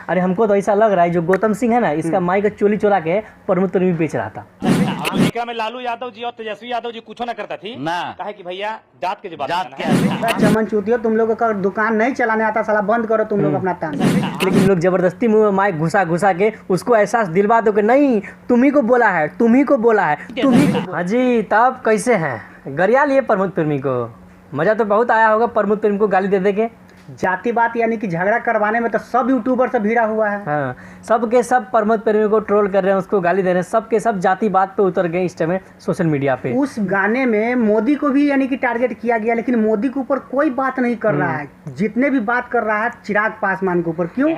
अरे हमको तो ऐसा लग रहा है जो गौतम सिंह है ना, इसका माई का चोली चोरा के प्रमोद प्रेमी बेच रहा था। अमेरिका में लालू यादव जी और तेजस्वी यादव जी कुछ ना करता थी ना कहे कि भैया जात के जवाब जात क्या चमन चूतियो, तुम लोगों का दुकान नहीं चलाने आता, साला बंद करो तुम लोग अपना ताना। लेकिन लोग जबरदस्ती मुंह में माइक घुसा घुसा के उसको एहसास दिलवा दो कि नहीं तुम्ही को बोला है, तुम्ही को बोला है, तुम्ही को। हाँ जी, तब कैसे हैं गरिया लिए प्रमोद प्रेमी को? मजा तो बहुत आया होगा प्रमोद प्रेमी को गाली दे दे के। जाति बात यानी कि झगड़ा करवाने में तो सब यूट्यूबर से भिड़ा हुआ है। हाँ, सब के सब प्रमोद प्रेमी को ट्रोल कर रहे हैं, उसको गाली दे रहे हैं, सब के सब जाति बात पे उतर गए इस टाइम सोशल मीडिया पे। उस गाने में मोदी को भी यानी कि टारगेट किया गया, लेकिन मोदी के ऊपर कोई बात नहीं कर रहा है। जितने भी बात कर रहा है चिराग पासवान के ऊपर। क्यों?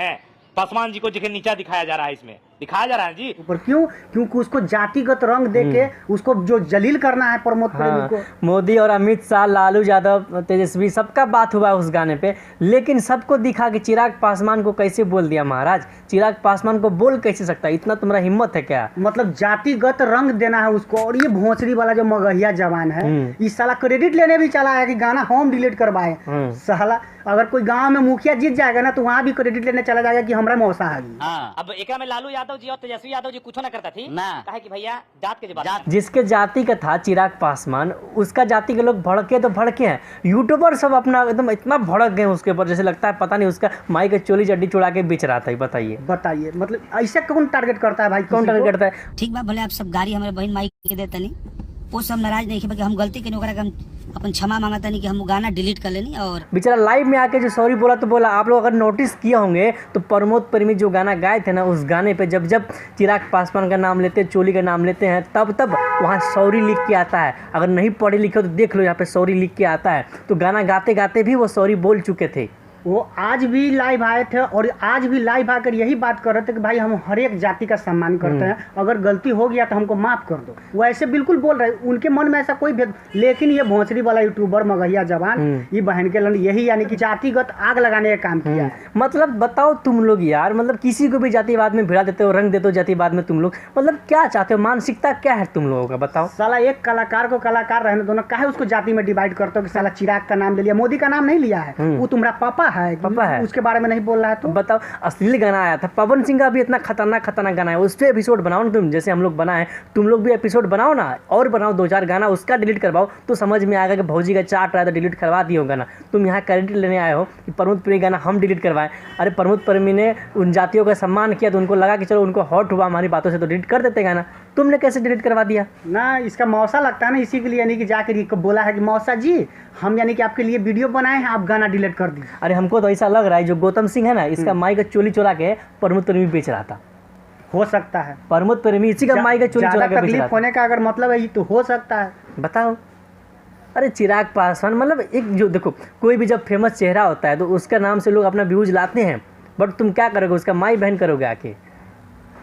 पासवान जी को जिसे नीचा दिखाया जा रहा है, इसमें दिखाया जा रहा है जी ऊपर क्यों? क्योंकि उसको जातिगत रंग देके उसको जो जलील करना है प्रमोद प्रेमी को। मोदी और अमित शाह, लालू यादव, तेजस्वी, सबका बात हुआ उस गाने पे, लेकिन सबको दिखा कि चिराग पासवान को कैसे बोल दिया महाराज। चिराग पासवान को बोल कैसे सकता है? इतना तुम्हारा हिम्मत है क्या? मतलब जातिगत रंग देना है उसको। और ये भोंसड़ी वाला जो मगहिया जवान है, इस साला क्रेडिट लेने भी चला है कि गाना हम डिलीट करवाए। साला अगर कोई गांव में मुखिया जीत जाएगा ना तो वहाँ भी क्रेडिट लेने चला जाएगा कि हमारा मौसा आ गई। अब एक में लालू यादव जी और तेजस्वी यादव जी कुछ ना करता थी ना कहे कि भैया जात के जवाब। जिसके जाति का था चिराग पासवान, उसका जाति के लोग भड़के तो भड़के हैं। यूट्यूबर सब अपना एकदम इतना भड़क गए उसके ऊपर, जैसे लगता है पता नहीं उसका माई का चोली चड्डी चुड़ा के बेच रहा था। बताइए मतलब ऐसे कौन टारगेट करता है भाई? कौन टारगेट करता है? ठीक बा, भले आप सब गाड़ी हमारे बहन माई के देता नहीं, वो सब नाराज नहीं कि हम गलती के ओकरा के हम अपन क्षमा मांगता नहीं कि हम गाना डिलीट कर लेनी। और बेचारा लाइव में आके जो सॉरी बोला तो बोला। आप लोग अगर नोटिस किए होंगे तो प्रमोद प्रेमी जो गाना गाए थे ना, उस गाने पे जब जब चिराग पासवान का नाम लेते हैं, चोली का नाम लेते हैं, तब तब वहाँ सॉरी लिख के आता है। अगर नहीं पढ़े लिखे तो देख लो, यहाँ पे सॉरी लिख के आता है। तो गाना गाते गाते भी वो सॉरी बोल चुके थे। वो आज भी लाइव आए थे और आज भी लाइव आकर यही बात कर रहे थे कि भाई हम हर एक जाति का सम्मान करते हैं, अगर गलती हो गया तो हमको माफ कर दो। वो ऐसे बिल्कुल बोल रहे हैं, उनके मन में ऐसा कोई भेद। लेकिन ये भोंसड़ी वाला यूट्यूबर मगहिया जवान, ये बहन के लन यही यानी कि जातिगत आग लगाने का काम किया। मतलब बताओ तुम लोग यार, मतलब किसी को भी जातिवाद में भिड़ा देते हो, रंग देते हो जातिवाद में तुम लोग। मतलब क्या चाहते हो? मानसिकता क्या है तुम लोगों का? बताओ। साला एक कलाकार को कलाकार रहने दो ना, काहे उसको जाति में डिवाइड करते हो कि साला चिराग का नाम ले लिया, मोदी का नाम नहीं लिया है, वो तुम्हारा पापा है, उसके बारे में नहीं बोल रहा है। तो बताओ, अश्लील गाना आया था पवन सिंह का भी, इतना खतरनाक गाना है, उस पर एपिसोड बनाओ ना तुम, जैसे हम लोग बनाए। तुम लोग भी एपिसोड बनाओ ना, और बनाओ 2-4 गाना, उसका डिलीट करवाओ तो समझ में आएगा कि भौजी का चाट रहा था, डिलीट करवा दिए हो गाना। तुम यहाँ क्रेडिट लेने आए हो कि प्रमोद प्रेमी गाना हम डिलीट करवाएं। अरे प्रमोद प्रेमी ने उन जातियों का सम्मान किया तो उनको लगा कि चलो उनको हॉट हुआ हमारी बातों से तो डिलीट कर देते गाना। तुमने कैसे डिलीट करवा दिया ना? इसका मौसा लगता है ना, इसी के लिए यानी कि जाकर बोला है कि मौसा जी हम यानी कि आपके लिए वीडियो बनाए हैं, आप गाना डिलीट कर दीजिए। अरे हमको तो ऐसा लग रहा है जो गौतम सिंह है ना, इसका माई का चोली चोरा के प्रमोद प्रेमी बेच रहा था। हो सकता है प्रमोद प्रेमी इसी का माई का चोली चोरा के बेच रहा था। होने का अगर मतलब है तो हो सकता है। बताओ। अरे चिराग पासवान मतलब एक जो देखो, कोई भी जब फेमस चेहरा होता है तो उसका नाम से लोग अपना व्यूज लाते हैं, बट तुम क्या करोगे? उसका माई बहन करोगे आके।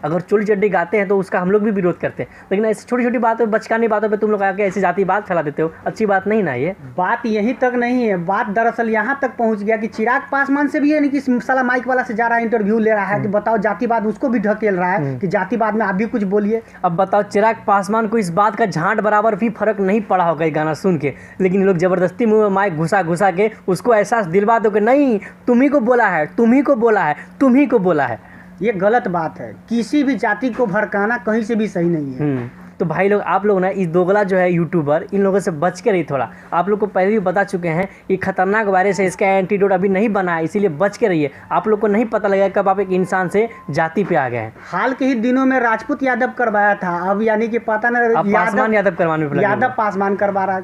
अगर चोली चड्डी गाते हैं तो उसका हम लोग भी विरोध करते हैं, लेकिन ऐसी छोटी छोटी बातों, बचकानी बातों पे तुम लोग आके ऐसी जाति बात फैला देते हो। अच्छी बात नहीं ना ये। बात यहीं तक नहीं है, बात दरअसल यहाँ तक पहुँच गया कि चिराग पासवान से भी यानी कि साला माइक वाला से जा रहा है, इंटरव्यू ले रहा है कि बताओ जातिवाद, उसको भी ढकेल रहा है कि जातिवाद में आप भी कुछ बोलिए। अब बताओ, चिराग पासवान को इस बात का झांट बराबर भी फर्क नहीं पड़ा होगा ये गाना सुन के, लेकिन लोग जबरदस्ती मुंह में माइक घुसा घुसा के उसको एहसास दिलवा दो कि नहीं तुम्ही को बोला है, तुम्ही को बोला है, तुम्ही को बोला है। ये गलत बात है। किसी भी जाति को भड़काना कहीं से भी सही नहीं है। तो भाई लोग, आप लोग ना इस दोगला जो है यूट्यूबर, इन लोगों से बच के रहिए थोड़ा। आप लोग को पहले भी बता चुके हैं ये खतरनाक वायरस है, इसका एंटीडोट अभी नहीं बना है, इसीलिए बच के रहिए। आप लोग को नहीं पता लगेगा कब आप एक इंसान से जाति पे आ गए हैं। हाल के ही दिनों में राजपूत यादव करवाया था, अब यानी कि पता नहीं यादव करवाने पे यादव पासवान करवा रहा।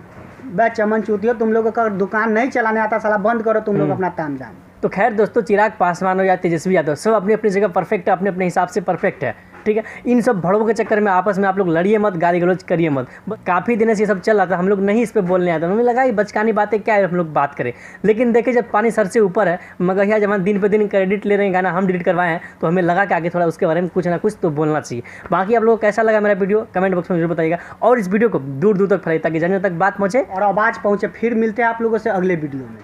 वह चमन चूतियो, तुम लोगों का दुकान नहीं चलाने आता, साला बंद करो तुम लोग अपना तामझाम। तो खैर दोस्तों, चिराग पासवान हो या तेजस्वी यादव, सब अपनी अपनी जगह परफेक्ट है, अपने अपने हिसाब से परफेक्ट है, ठीक है। इन सब भड़ों के चक्कर में आपस में आप लोग लड़िए मत, गाली गलौज करिए मत। काफ़ी दिनों से ये सब चल रहा था, हम लोग नहीं इस पर बोलने आते, हमें लगा ये बचकानी बातें क्या है, हम लोग बात करें। लेकिन देखिए जब पानी सर से ऊपर है, मगहिया जवान दिन पे दिन क्रेडिट ले रहे हैं, गाना हम डिलीट करवाए हैं, तो हमें लगा कि आगे थोड़ा उसके बारे में कुछ ना कुछ तो बोलना चाहिए। बाकी आप लोगों को कैसा लगा मेरा वीडियो कमेंट बॉक्स में जरूर बताइएगा, और इस वीडियो को दूर दूर तक फैलाइए ताकि जनता तक बात पहुँचे और आवाज़ पहुँचे। फिर मिलते हैं आप लोगों से अगले वीडियो में।